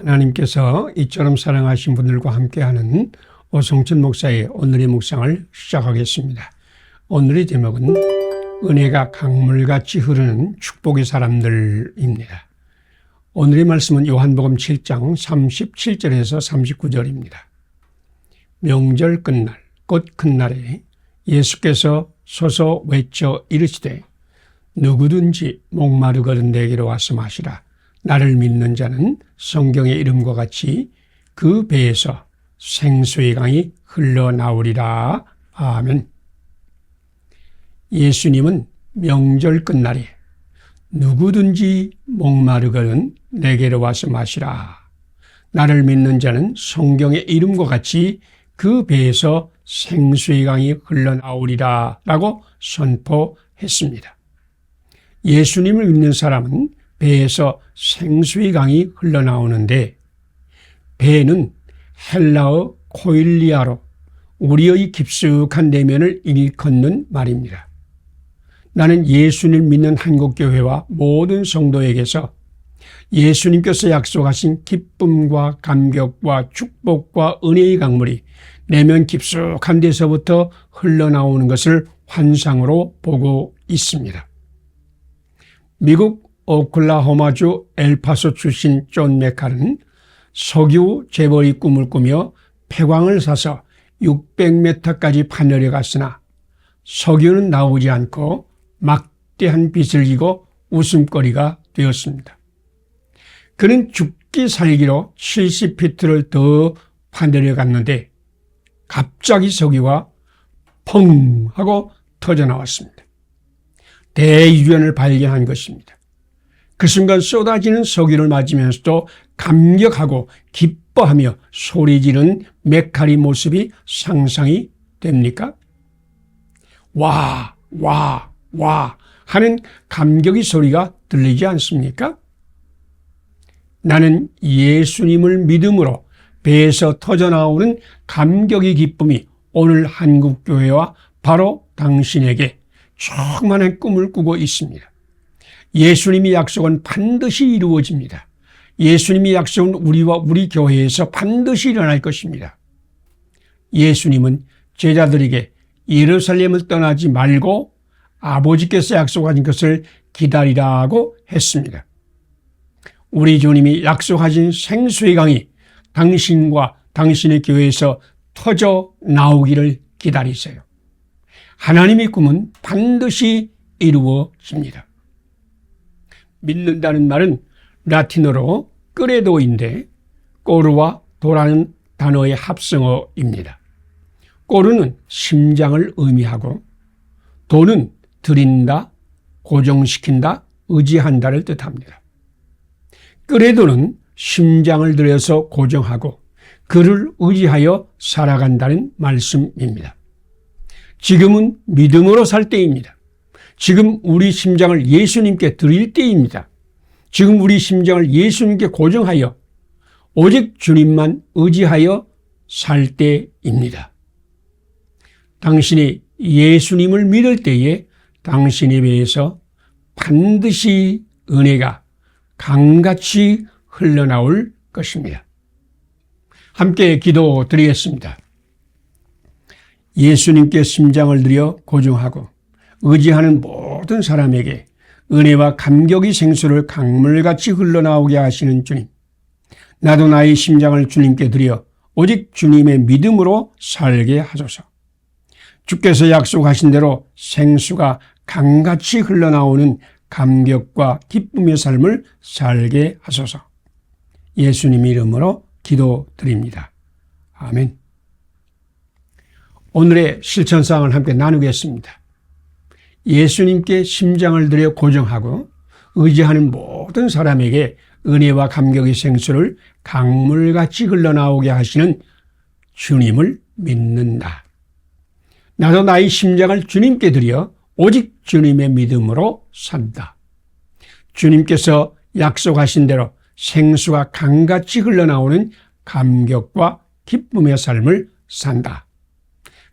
하나님께서 이처럼 사랑하신 분들과 함께하는 오성천 목사의 오늘의 묵상을 시작하겠습니다. 오늘의 제목은 은혜가 강물같이 흐르는 축복의 사람들입니다. 오늘의 말씀은 요한복음 7장 37절에서 39절입니다. 명절 끝날 곧 큰 날에 예수께서 서서 외쳐 이르시되 누구든지 목마르거든 내게로 와서 마시라. 나를 믿는 자는 성경의 이름과 같이 그 배에서 생수의 강이 흘러나오리라. 아멘. 예수님은 명절 끝날에 누구든지 목마르거든 내게로 와서 마시라. 나를 믿는 자는 성경의 이름과 같이 그 배에서 생수의 강이 흘러나오리라 라고 선포했습니다. 예수님을 믿는 사람은 배에서 생수의 강이 흘러나오는데, 배는 헬라어 코일리아로 우리의 깊숙한 내면을 일컫는 말입니다. 나는 예수님을 믿는 한국교회와 모든 성도에게서 예수님께서 약속하신 기쁨과 감격과 축복과 은혜의 강물이 내면 깊숙한 데서부터 흘러나오는 것을 환상으로 보고 있습니다. 미국 오클라호마주 엘파소 출신 존 메칼은 석유 재벌의 꿈을 꾸며 폐광을 사서 600m까지 파내려 갔으나 석유는 나오지 않고 막대한 빚을 지고 웃음거리가 되었습니다. 그는 죽기 살기로 70피트를 더 파내려 갔는데 갑자기 석유가 펑 하고 터져 나왔습니다. 대유전을 발견한 것입니다. 그 순간 쏟아지는 석유를 맞으면서도 감격하고 기뻐하며 소리지르는 메칼의 모습이 상상이 됩니까? 와, 와, 와 하는 감격의 소리가 들리지 않습니까? 나는 예수님을 믿음으로 배에서 터져나오는 감격의 기쁨이 오늘 한국교회와 바로 당신에게 충만한 꿈을 꾸고 있습니다. 예수님의 약속은 반드시 이루어집니다. 예수님의 약속은 우리와 우리 교회에서 반드시 일어날 것입니다. 예수님은 제자들에게 예루살렘을 떠나지 말고 아버지께서 약속하신 것을 기다리라고 했습니다. 우리 주님이 약속하신 생수의 강이 당신과 당신의 교회에서 터져 나오기를 기다리세요. 하나님의 꿈은 반드시 이루어집니다. 믿는다는 말은 라틴어로 끄레도인데 꼬르와 도라는 단어의 합성어입니다. 꼬르는 심장을 의미하고 도는 드린다, 고정시킨다, 의지한다를 뜻합니다. 끄레도는 심장을 들여서 고정하고 그를 의지하여 살아간다는 말씀입니다. 지금은 믿음으로 살 때입니다. 지금 우리 심장을 예수님께 드릴 때입니다. 지금 우리 심장을 예수님께 고정하여 오직 주님만 의지하여 살 때입니다. 당신이 예수님을 믿을 때에 당신의 배에서 반드시 은혜가 강같이 흘러나올 것입니다. 함께 기도드리겠습니다. 예수님께 심장을 들여 고정하고 의지하는 모든 사람에게 은혜와 감격의 생수를 강물같이 흘러나오게 하시는 주님, 나도 나의 심장을 주님께 드려 오직 주님의 믿음으로 살게 하소서. 주께서 약속하신 대로 생수가 강같이 흘러나오는 감격과 기쁨의 삶을 살게 하소서. 예수님 이름으로 기도드립니다. 아멘. 오늘의 실천사항을 함께 나누겠습니다. 예수님께 심장을 들여 고정하고 의지하는 모든 사람에게 은혜와 감격의 생수를 강물같이 흘러나오게 하시는 주님을 믿는다. 나도 나의 심장을 주님께 드려 오직 주님의 믿음으로 산다. 주님께서 약속하신 대로 생수가 강같이 흘러나오는 감격과 기쁨의 삶을 산다.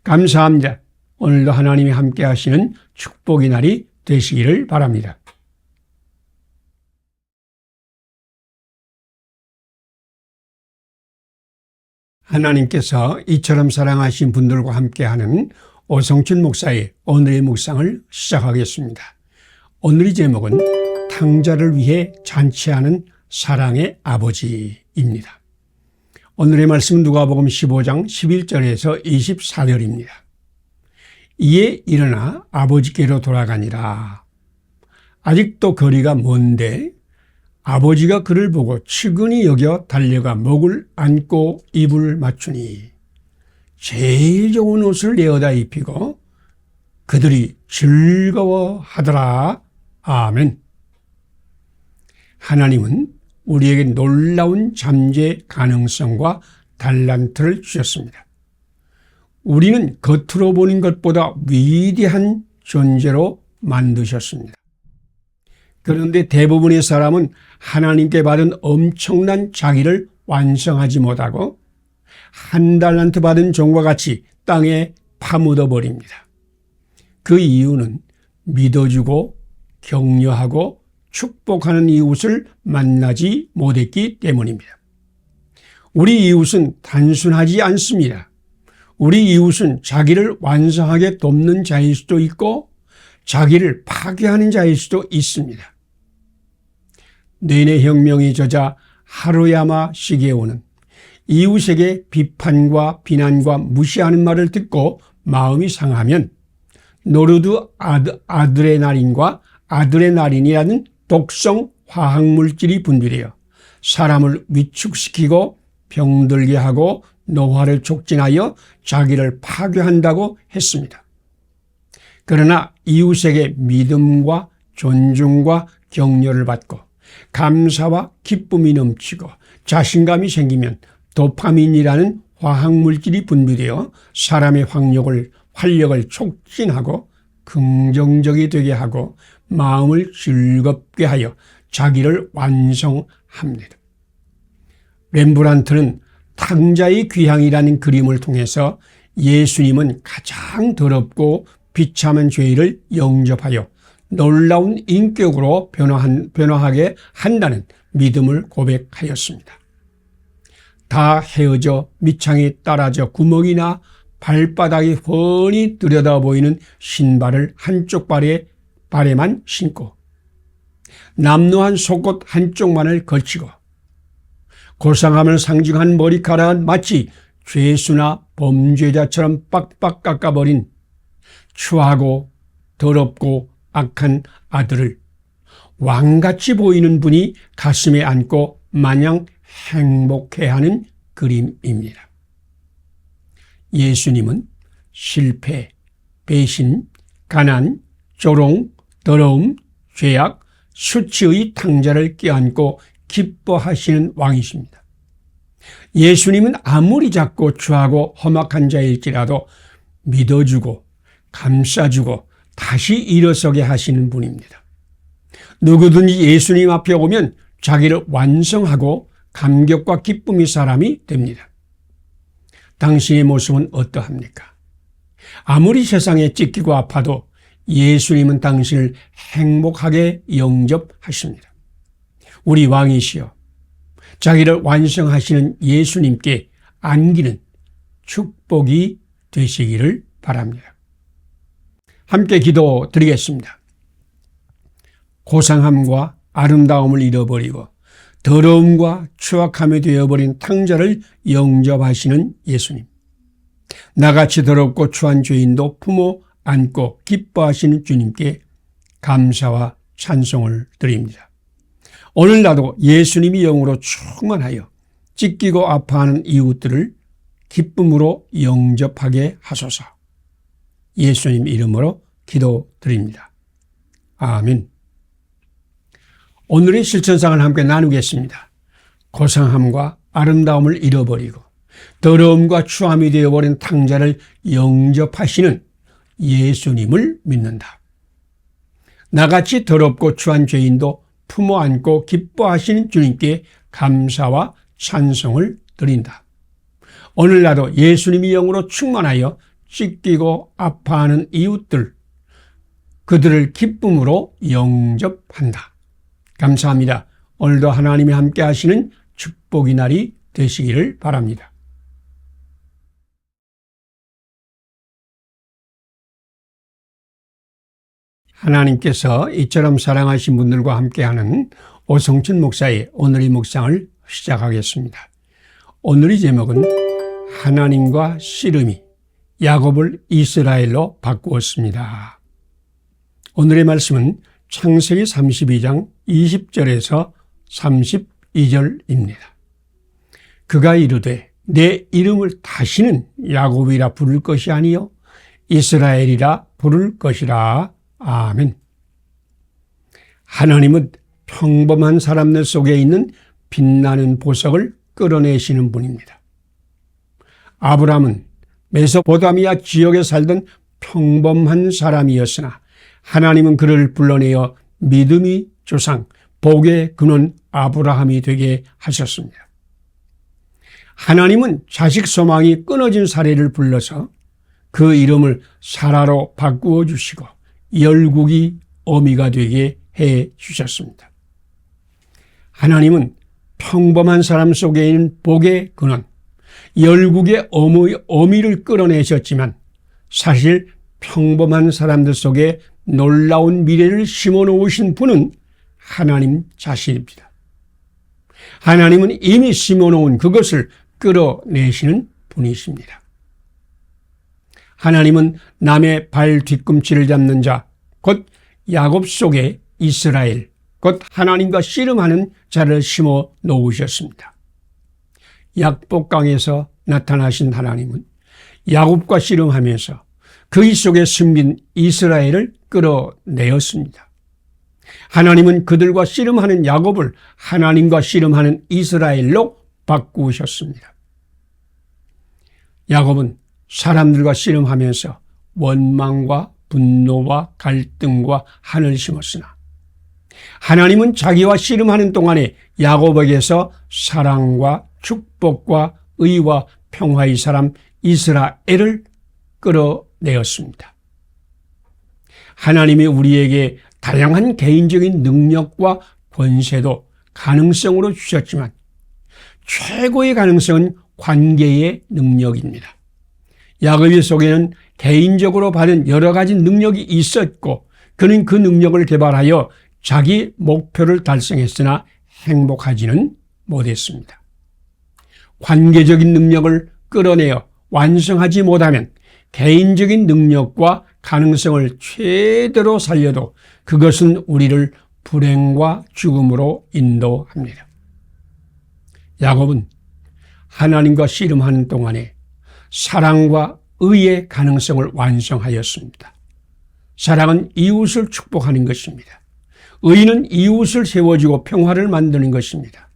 감사합니다. 오늘도 하나님이 함께 하시는 축복의 날이 되시기를 바랍니다. 하나님께서 이처럼 사랑하신 분들과 함께하는 오성춘 목사의 오늘의 묵상을 시작하겠습니다. 오늘의 제목은 탕자를 위해 잔치하는 사랑의 아버지입니다. 오늘의 말씀은 누가복음 15장 11절에서 24절입니다. 이에 일어나 아버지께로 돌아가니라. 아직도 거리가 먼데 아버지가 그를 보고 측은히 여겨 달려가 목을 안고 입을 맞추니 제일 좋은 옷을 내어다 입히고 그들이 즐거워하더라. 아멘. 하나님은 우리에게 놀라운 잠재 가능성과 달란트를 주셨습니다. 우리는 겉으로 보는 것보다 위대한 존재로 만드셨습니다. 그런데 대부분의 사람은 하나님께 받은 엄청난 자기를 완성하지 못하고 한 달란트 받은 종과 같이 땅에 파묻어 버립니다. 그 이유는 믿어주고 격려하고 축복하는 이웃을 만나지 못했기 때문입니다. 우리 이웃은 단순하지 않습니다. 우리 이웃은 자기를 완성하게 돕는 자일 수도 있고 자기를 파괴하는 자일 수도 있습니다. 뇌내 혁명의 저자 하루야마 시게오는 이웃에게 비판과 비난과 무시하는 말을 듣고 마음이 상하면 노르드 아드레날린과 아드레날린이라는 독성 화학물질이 분비되어 사람을 위축시키고 병들게 하고 노화를 촉진하여 자기를 파괴한다고 했습니다. 그러나 이웃에게 믿음과 존중과 격려를 받고 감사와 기쁨이 넘치고 자신감이 생기면 도파민이라는 화학물질이 분비되어 사람의 활력을 촉진하고 긍정적이 되게 하고 마음을 즐겁게 하여 자기를 완성합니다. 렘브란트는 탕자의 귀향이라는 그림을 통해서 예수님은 가장 더럽고 비참한 죄를 영접하여 놀라운 인격으로 변화하게 한다는 믿음을 고백하였습니다. 다 헤어져 밑창이 따라져 구멍이나 발바닥이 훤히 들여다 보이는 신발을 한쪽 발에만 신고 남루한 속옷 한쪽만을 걸치고 고상함을 상징한 머리카락은 마치 죄수나 범죄자처럼 빡빡 깎아버린 추하고 더럽고 악한 아들을 왕같이 보이는 분이 가슴에 안고 마냥 행복해하는 그림입니다. 예수님은 실패, 배신, 가난, 조롱, 더러움, 죄악, 수치의 탕자를 껴안고 기뻐하시는 왕이십니다. 예수님은 아무리 작고 추하고 험악한 자일지라도 믿어주고 감싸주고 다시 일어서게 하시는 분입니다. 누구든지 예수님 앞에 오면 자기를 완성하고 감격과 기쁨의 사람이 됩니다. 당신의 모습은 어떠합니까? 아무리 세상에 찢기고 아파도 예수님은 당신을 행복하게 영접하십니다. 우리 왕이시여, 자기를 완성하시는 예수님께 안기는 축복이 되시기를 바랍니다. 함께 기도 드리겠습니다. 고상함과 아름다움을 잃어버리고 더러움과 추악함이 되어버린 탕자를 영접하시는 예수님. 나같이 더럽고 추한 죄인도 품어 안고 기뻐하시는 주님께 감사와 찬송을 드립니다. 오늘 나도 예수님이 영으로 충만하여 찢기고 아파하는 이웃들을 기쁨으로 영접하게 하소서. 예수님 이름으로 기도드립니다. 아멘. 오늘의 실천상을 함께 나누겠습니다. 고상함과 아름다움을 잃어버리고 더러움과 추함이 되어버린 탕자를 영접하시는 예수님을 믿는다. 나같이 더럽고 추한 죄인도 품어 안고 기뻐하시는 주님께 감사와 찬송을 드린다. 오늘 나도 예수님이 영으로 충만하여 찢기고 아파하는 이웃들, 그들을 기쁨으로 영접한다. 감사합니다. 오늘도 하나님이 함께 하시는 축복의 날이 되시기를 바랍니다. 하나님께서 이처럼 사랑하신 분들과 함께하는 오성춘 목사의 오늘의 묵상을 시작하겠습니다. 오늘의 제목은 하나님과 씨름이 야곱을 이스라엘로 바꾸었습니다. 오늘의 말씀은 창세기 32장 20절에서 32절입니다. 그가 이르되 내 이름을 다시는 야곱이라 부를 것이 아니요 이스라엘이라 부를 것이라. 아멘. 하나님은 평범한 사람들 속에 있는 빛나는 보석을 끌어내시는 분입니다. 아브라함은 메소포타미아 지역에 살던 평범한 사람이었으나 하나님은 그를 불러내어 믿음의 조상, 복의 근원 아브라함이 되게 하셨습니다. 하나님은 자식 소망이 끊어진 사례를 불러서 그 이름을 사라로 바꾸어 주시고 열국이 어미가 되게 해 주셨습니다. 하나님은 평범한 사람 속에 있는 복의 근원, 열국의 어미를 끌어내셨지만 사실 평범한 사람들 속에 놀라운 미래를 심어놓으신 분은 하나님 자신입니다. 하나님은 이미 심어놓은 그것을 끌어내시는 분이십니다. 하나님은 남의 발 뒤꿈치를 잡는 자, 곧 야곱 속에 이스라엘, 곧 하나님과 씨름하는 자를 심어 놓으셨습니다. 약복강에서 나타나신 하나님은 야곱과 씨름하면서 그의 속에 숨긴 이스라엘을 끌어내었습니다. 하나님은 그들과 씨름하는 야곱을 하나님과 씨름하는 이스라엘로 바꾸셨습니다. 야곱은 사람들과 씨름하면서 원망과 분노와 갈등과 한을 심었으나 하나님은 자기와 씨름하는 동안에 야곱에게서 사랑과 축복과 의와 평화의 사람 이스라엘을 끌어내었습니다. 하나님이 우리에게 다양한 개인적인 능력과 권세도 가능성으로 주셨지만 최고의 가능성은 관계의 능력입니다. 야곱의 속에는 개인적으로 받은 여러 가지 능력이 있었고 그는 그 능력을 개발하여 자기 목표를 달성했으나 행복하지는 못했습니다. 관계적인 능력을 끌어내어 완성하지 못하면 개인적인 능력과 가능성을 최대로 살려도 그것은 우리를 불행과 죽음으로 인도합니다. 야곱은 하나님과 씨름하는 동안에 사랑과 의의 가능성을 완성하였습니다. 사랑은 이웃을 축복하는 것입니다. 의는 이웃을 세워주고 평화를 만드는 것입니다.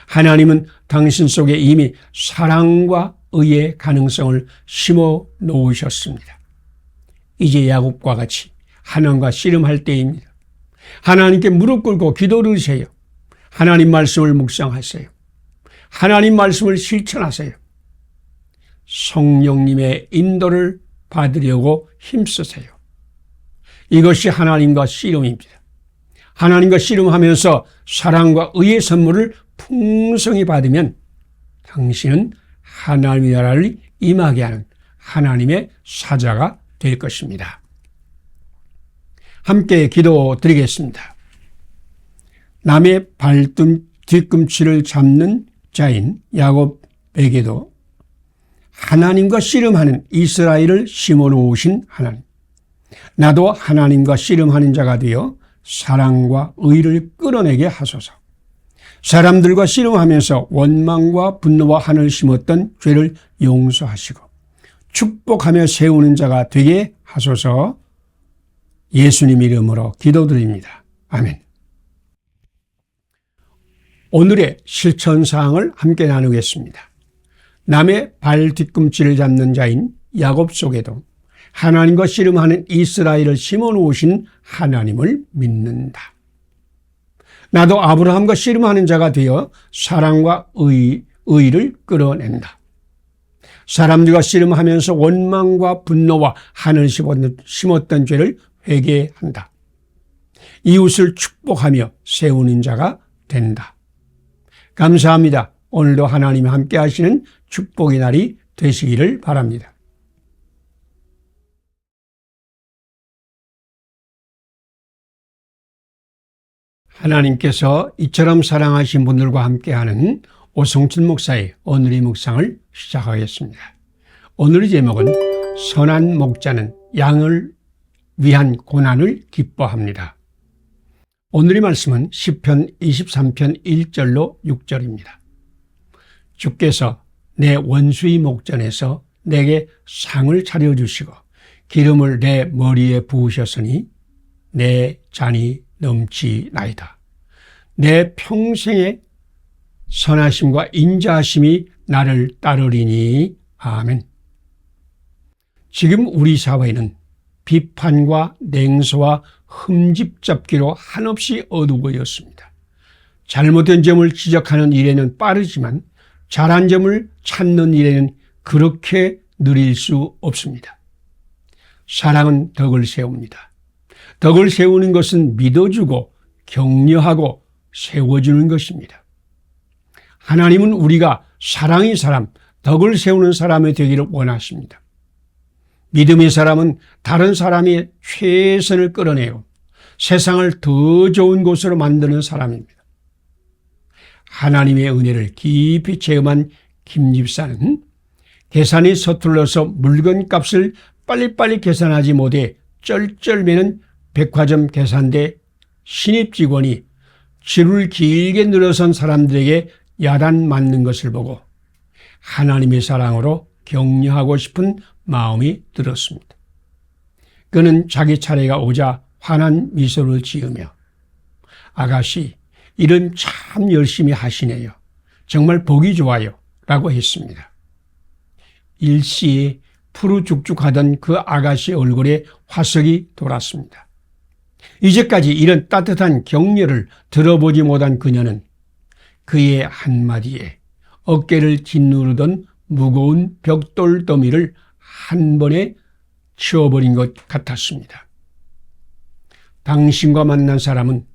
하나님은 당신 속에 이미 사랑과 의의 가능성을 심어 놓으셨습니다. 이제 야곱과 같이 하나님과 씨름할 때입니다. 하나님께 무릎 꿇고 기도를 하세요. 하나님 말씀을 묵상하세요. 하나님 말씀을 실천하세요. 성령님의 인도를 받으려고 힘쓰세요. 이것이 하나님과 씨름입니다. 하나님과 씨름하면서 사랑과 의의 선물을 풍성히 받으면 당신은 하나님의 나라를 임하게 하는 하나님의 사자가 될 것입니다. 함께 기도드리겠습니다. 남의 뒤꿈치를 잡는 자인 야곱에게도 하나님과 씨름하는 이스라엘을 심어놓으신 하나님, 나도 하나님과 씨름하는 자가 되어 사랑과 의를 끌어내게 하소서. 사람들과 씨름하면서 원망과 분노와 한을 심었던 죄를 용서하시고 축복하며 세우는 자가 되게 하소서. 예수님 이름으로 기도드립니다. 아멘. 오늘의 실천사항을 함께 나누겠습니다. 남의 발 뒤꿈치를 잡는 자인 야곱 속에도 하나님과 씨름하는 이스라엘을 심어놓으신 하나님을 믿는다. 나도 아브라함과 씨름하는 자가 되어 사랑과 의를 끌어낸다. 사람들과 씨름하면서 원망과 분노와 한을 심었던 죄를 회개한다. 이웃을 축복하며 세우는 자가 된다. 감사합니다. 오늘도 하나님이 함께 하시는 축복의 날이 되시기를 바랍니다. 하나님께서 이처럼 사랑하신 분들과 함께하는 오성춘 목사의 오늘의 묵상을 시작하겠습니다. 오늘의 제목은 선한 목자는 양을 위한 고난을 기뻐합니다. 오늘의 말씀은 시편 23편 1절로 6절입니다. 주께서 내 원수의 목전에서 내게 상을 차려주시고 기름을 내 머리에 부으셨으니 내 잔이 넘치나이다. 내 평생의 선하심과 인자하심이 나를 따르리니 아멘. 지금 우리 사회는 비판과 냉소와 흠집잡기로 한없이 어두워졌습니다. 잘못된 점을 지적하는 일에는 빠르지만 잘한 점을 찾는 일에는 그렇게 느릴 수 없습니다. 사랑은 덕을 세웁니다. 덕을 세우는 것은 믿어주고 격려하고 세워주는 것입니다. 하나님은 우리가 사랑의 사람, 덕을 세우는 사람이 되기를 원하십니다. 믿음의 사람은 다른 사람의 최선을 끌어내요 세상을 더 좋은 곳으로 만드는 사람입니다. 하나님의 은혜를 깊이 체험한 김 집사는 계산이 서툴러서 물건값을 빨리빨리 계산하지 못해 쩔쩔매는 백화점 계산대 신입 직원이 줄을 길게 늘어선 사람들에게 야단 맞는 것을 보고 하나님의 사랑으로 격려하고 싶은 마음이 들었습니다. 그는 자기 차례가 오자 환한 미소를 지으며 아가씨, 일은 참 열심히 하시네요. 정말 보기 좋아요. 라고 했습니다. 일시에 푸르죽죽하던 그 아가씨 얼굴에 화석이 돌았습니다. 이제까지 이런 따뜻한 격려를 들어보지 못한 그녀는 그의 한마디에 어깨를 짓누르던 무거운 벽돌 더미를 한 번에 치워버린 것 같았습니다. 당신과 만난 사람은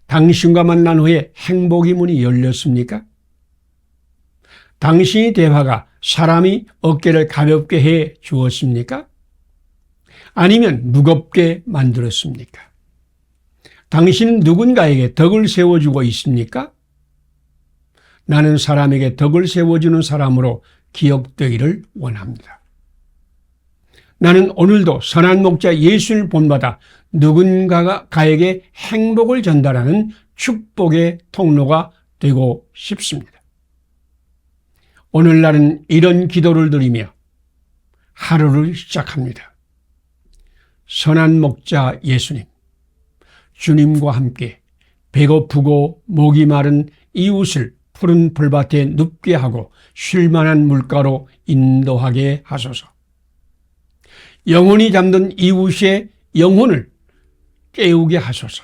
당신과 만난 후에 행복의 문이 열렸습니까? 당신의 대화가 사람이 어깨를 가볍게 해 주었습니까? 아니면 무겁게 만들었습니까? 당신은 누군가에게 덕을 세워주고 있습니까? 나는 사람에게 덕을 세워주는 사람으로 기억되기를 원합니다. 나는 오늘도 선한 목자 예수를 본받아 누군가에게 행복을 전달하는 축복의 통로가 되고 싶습니다. 오늘날은 이런 기도를 드리며 하루를 시작합니다. 선한 목자 예수님, 주님과 함께 배고프고 목이 마른 이웃을 푸른 풀밭에 눕게 하고 쉴만한 물가로 인도하게 하소서. 영혼이 잠든 이웃의 영혼을 깨우게 하소서.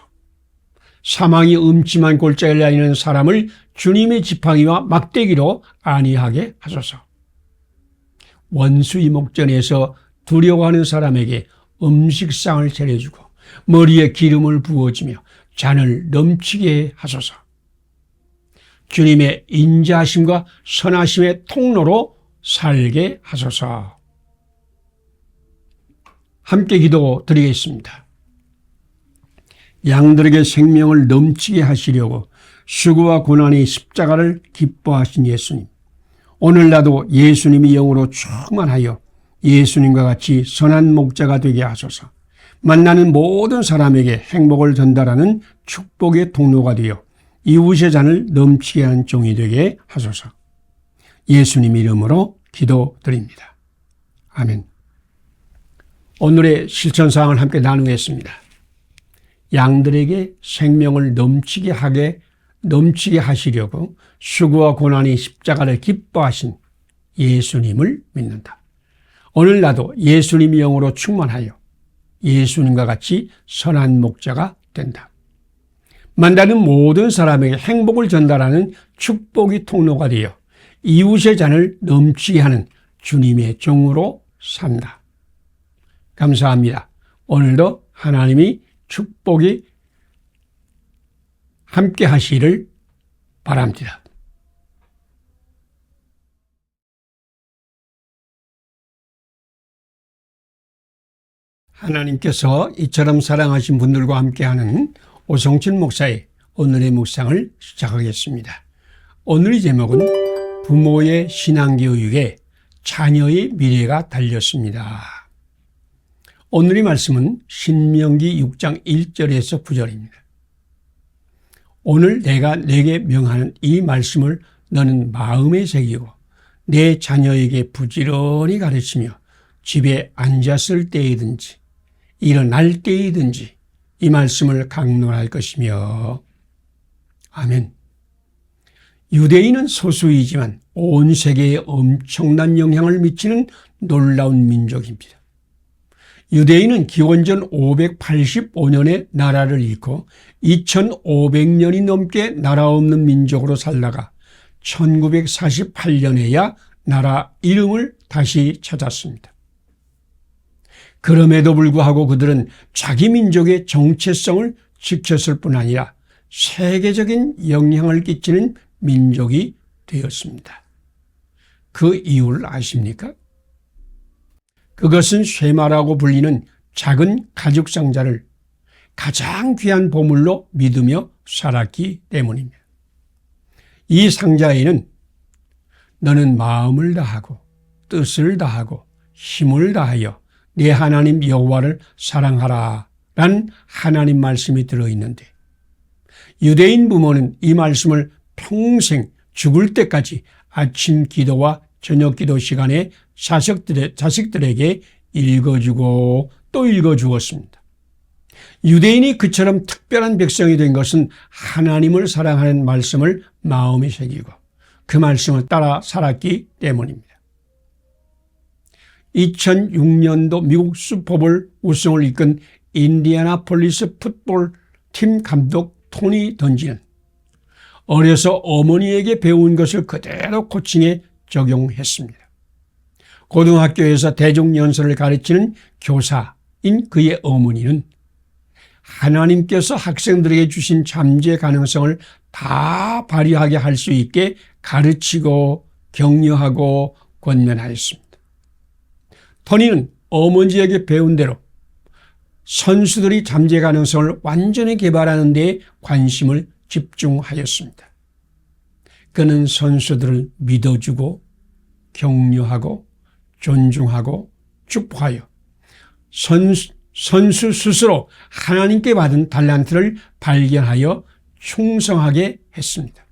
사망이 음침한 골짜기를 다니는 사람을 주님의 지팡이와 막대기로 안위하게 하소서. 원수의 목전에서 두려워하는 사람에게 음식상을 차려주고 머리에 기름을 부어주며 잔을 넘치게 하소서. 주님의 인자하심과 선하심의 통로로 살게 하소서. 함께 기도드리겠습니다. 양들에게 생명을 넘치게 하시려고 수고와 고난의 십자가를 기뻐하신 예수님, 오늘 나도 예수님의 영으로 충만하여 예수님과 같이 선한 목자가 되게 하소서. 만나는 모든 사람에게 행복을 전달하는 축복의 통로가 되어 이웃의 잔을 넘치게 하는 종이 되게 하소서. 예수님 이름으로 기도드립니다. 아멘. 오늘의 실천사항을 함께 나누겠습니다. 양들에게 생명을 넘치게 하시려고 수고와 고난의 십자가를 기뻐하신 예수님을 믿는다. 오늘 나도 예수님의 영으로 충만하여 예수님과 같이 선한 목자가 된다. 만나는 모든 사람에게 행복을 전달하는 축복의 통로가 되어 이웃의 잔을 넘치게 하는 주님의 종으로 산다. 감사합니다. 오늘도 하나님이 축복이 함께 하시기를 바랍니다. 하나님께서 이처럼 사랑하신 분들과 함께하는 오성춘 목사의 오늘의 묵상을 시작하겠습니다. 오늘의 제목은 부모의 신앙교육에 자녀의 미래가 달렸습니다. 오늘의 말씀은 신명기 6장 1절에서 9절입니다. 오늘 내가 네게 명하는 이 말씀을 너는 마음에 새기고 내 자녀에게 부지런히 가르치며 집에 앉았을 때이든지 일어날 때이든지 이 말씀을 강론할 것이며. 아멘. 유대인은 소수이지만 온 세계에 엄청난 영향을 미치는 놀라운 민족입니다. 유대인은 기원전 585년에 나라를 잃고 2500년이 넘게 나라 없는 민족으로 살다가 1948년에야 나라 이름을 다시 찾았습니다. 그럼에도 불구하고 그들은 자기 민족의 정체성을 지켰을 뿐 아니라 세계적인 영향을 끼치는 민족이 되었습니다. 그 이유를 아십니까? 그것은 쉐마라고 불리는 작은 가죽 상자를 가장 귀한 보물로 믿으며 살았기 때문입니다. 이 상자에는 너는 마음을 다하고 뜻을 다하고 힘을 다하여 내 하나님 여호와를 사랑하라 라는 하나님 말씀이 들어있는데, 유대인 부모는 이 말씀을 평생 죽을 때까지 아침 기도와 저녁 기도 시간에 자식들에게 읽어주고 또 읽어주었습니다. 유대인이 그처럼 특별한 백성이 된 것은 하나님을 사랑하는 말씀을 마음에 새기고 그 말씀을 따라 살았기 때문입니다. 2006년도 미국 슈퍼볼 우승을 이끈 인디애나폴리스 풋볼 팀 감독 토니 던지는 어려서 어머니에게 배운 것을 그대로 코칭에 적용했습니다. 고등학교에서 대중연설을 가르치는 교사인 그의 어머니는 하나님께서 학생들에게 주신 잠재 가능성을 다 발휘하게 할 수 있게 가르치고 격려하고 권면하였습니다. 토니는 어머니에게 배운 대로 선수들이 잠재 가능성을 완전히 개발하는 데 관심을 집중하였습니다. 그는 선수들을 믿어주고 격려하고 존중하고 축복하여 선수 스스로 하나님께 받은 달란트를 발견하여 충성하게 했습니다.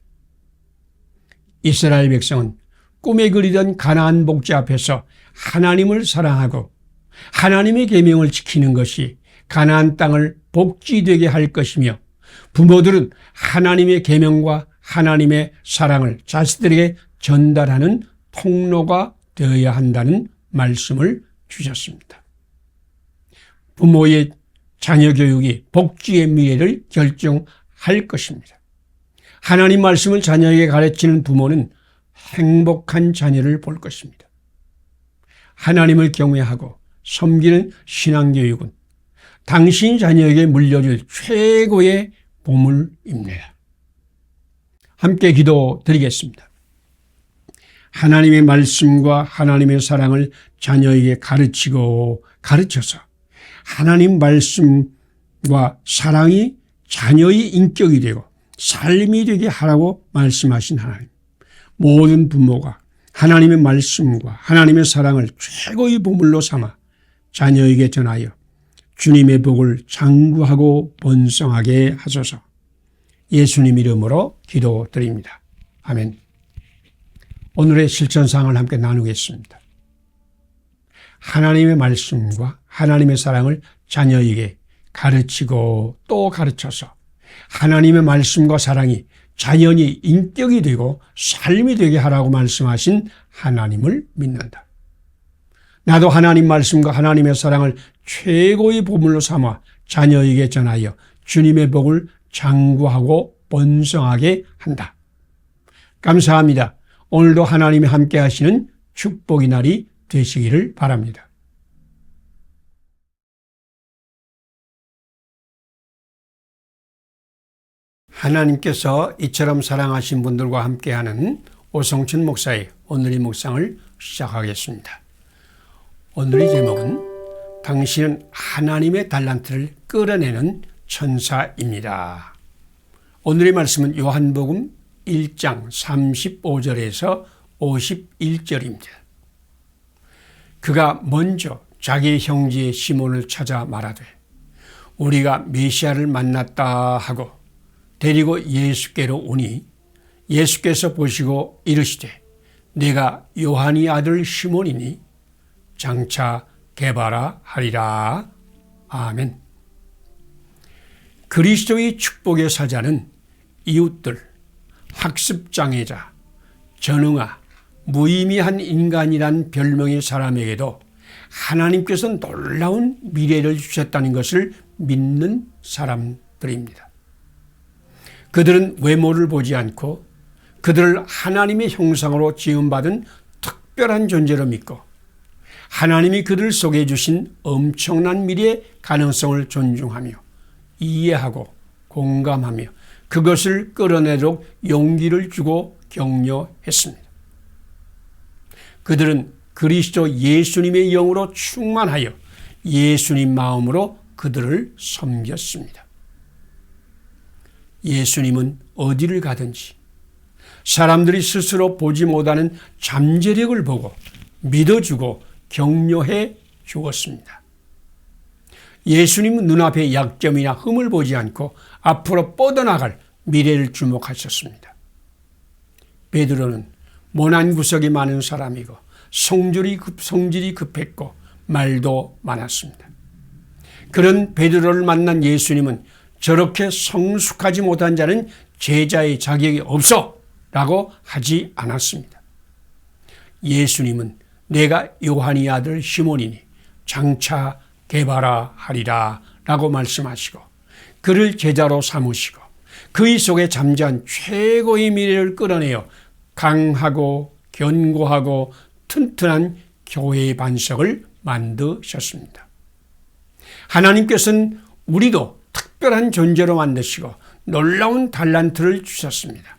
이스라엘 백성은 꿈에 그리던 가나안 복지 앞에서 하나님을 사랑하고 하나님의 계명을 지키는 것이 가나안 땅을 복지되게 할 것이며, 부모들은 하나님의 계명과 하나님의 사랑을 자식들에게 전달하는 통로가 되어야 한다는 말씀을 주셨습니다. 부모의 자녀 교육이 복지의 미래를 결정할 것입니다. 하나님 말씀을 자녀에게 가르치는 부모는 행복한 자녀를 볼 것입니다. 하나님을 경외하고 섬기는 신앙교육은 당신 자녀에게 물려줄 최고의 보물입니다. 함께 기도드리겠습니다. 하나님의 말씀과 하나님의 사랑을 자녀에게 가르치고 가르쳐서 하나님 말씀과 사랑이 자녀의 인격이 되고 삶이 되게 하라고 말씀하신 하나님. 모든 부모가 하나님의 말씀과 하나님의 사랑을 최고의 보물로 삼아 자녀에게 전하여 주님의 복을 장구하고 번성하게 하소서. 예수님 이름으로 기도드립니다. 아멘. 오늘의 실천사항을 함께 나누겠습니다. 하나님의 말씀과 하나님의 사랑을 자녀에게 가르치고 또 가르쳐서 하나님의 말씀과 사랑이 자연히 인격이 되고 삶이 되게 하라고 말씀하신 하나님을 믿는다. 나도 하나님 말씀과 하나님의 사랑을 최고의 보물로 삼아 자녀에게 전하여 주님의 복을 장구하고 번성하게 한다. 감사합니다. 오늘도 하나님이 함께 하시는 축복의 날이 되시기를 바랍니다. 하나님께서 이처럼 사랑하신 분들과 함께하는 오성춘 목사의 오늘의 묵상을 시작하겠습니다. 오늘의 제목은 당신은 하나님의 달란트를 끌어내는 천사입니다. 오늘의 말씀은 요한복음 1장 35절에서 51절입니다. 그가 먼저 자기 형제 시몬을 찾아 말하되 우리가 메시아를 만났다 하고 데리고 예수께로 오니 예수께서 보시고 이르시되 내가 요한의 아들 시몬이니 장차 게바라 하리라. 아멘. 그리스도의 축복의 사자는 이웃들, 학습장애자, 전응아, 무의미한 인간이란 별명의 사람에게도 하나님께서 놀라운 미래를 주셨다는 것을 믿는 사람들입니다. 그들은 외모를 보지 않고 그들을 하나님의 형상으로 지음받은 특별한 존재로 믿고 하나님이 그들 속에 주신 엄청난 미래의 가능성을 존중하며 이해하고 공감하며 그것을 끌어내도록 용기를 주고 격려했습니다. 그들은 그리스도 예수님의 영으로 충만하여 예수님 마음으로 그들을 섬겼습니다. 예수님은 어디를 가든지 사람들이 스스로 보지 못하는 잠재력을 보고 믿어주고 격려해 주었습니다. 예수님은 눈앞의 약점이나 흠을 보지 않고 앞으로 뻗어나갈 미래를 주목하셨습니다. 베드로는 모난 구석이 많은 사람이고 성질이 급했고 말도 많았습니다. 그런 베드로를 만난 예수님은 저렇게 성숙하지 못한 자는 제자의 자격이 없어 라고 하지 않았습니다. 예수님은 내가 요한의 아들 시몬이니 장차 게바라 하리라 라고 말씀하시고 그를 제자로 삼으시고 그의 속에 잠재한 최고의 미래를 끌어내어 강하고 견고하고 튼튼한 교회의 반석을 만드셨습니다. 하나님께서는 우리도 특별한 존재로 만드시고 놀라운 달란트를 주셨습니다.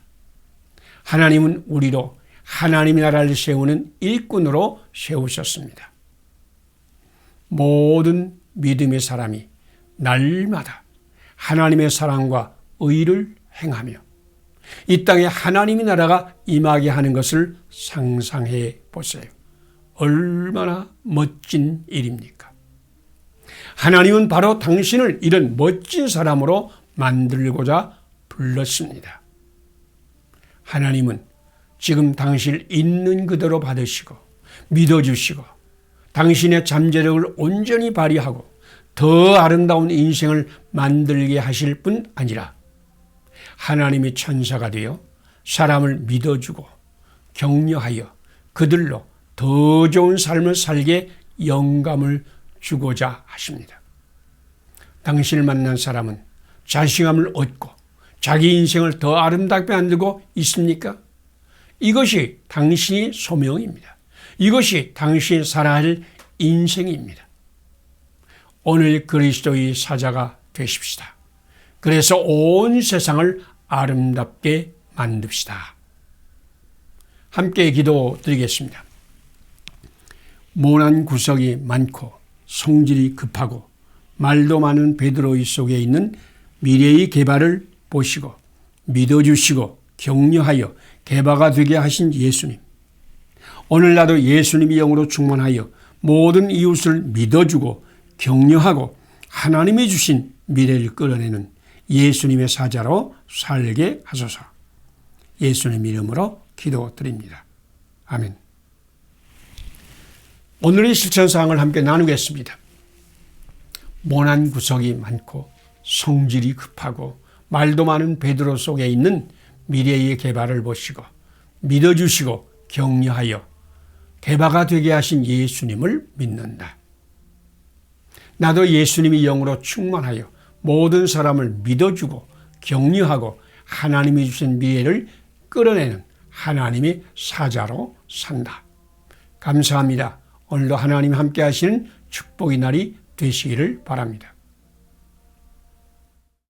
하나님은 우리로 하나님의 나라를 세우는 일꾼으로 세우셨습니다. 모든 믿음의 사람이 날마다 하나님의 사랑과 의를 행하며 이 땅에 하나님의 나라가 임하게 하는 것을 상상해 보세요. 얼마나 멋진 일입니까? 하나님은 바로 당신을 이런 멋진 사람으로 만들고자 불렀습니다. 하나님은 지금 당신을 있는 그대로 받으시고 믿어주시고 당신의 잠재력을 온전히 발휘하고 더 아름다운 인생을 만들게 하실 뿐 아니라 하나님의 천사가 되어 사람을 믿어주고 격려하여 그들로 더 좋은 삶을 살게 영감을 주고자 하십니다. 당신을 만난 사람은 자신감을 얻고 자기 인생을 더 아름답게 만들고 있습니까? 이것이 당신의 소명입니다. 이것이 당신이 살아야 할 인생입니다. 오늘 그리스도의 사자가 되십시다. 그래서 온 세상을 아름답게 만듭시다. 함께 기도드리겠습니다. 모난 구석이 많고 성질이 급하고 말도 많은 베드로의 속에 있는 미래의 게바를 보시고 믿어주시고 격려하여 게바가 되게 하신 예수님. 오늘 나도 예수님의 영으로 충만하여 모든 이웃을 믿어주고 격려하고 하나님이 주신 미래를 끌어내는 예수님의 사자로 살게 하소서. 예수님 이름으로 기도드립니다. 아멘. 오늘의 실천사항을 함께 나누겠습니다. 모난 구석이 많고 성질이 급하고 말도 많은 베드로 속에 있는 미래의 게바를 보시고 믿어주시고 격려하여 게바가 되게 하신 예수님을 믿는다. 나도 예수님의 영으로 충만하여 모든 사람을 믿어주고 격려하고 하나님이 주신 미래를 끌어내는 하나님의 사자로 산다. 감사합니다. 오늘도 하나님 함께 하시는 축복의 날이 되시기를 바랍니다.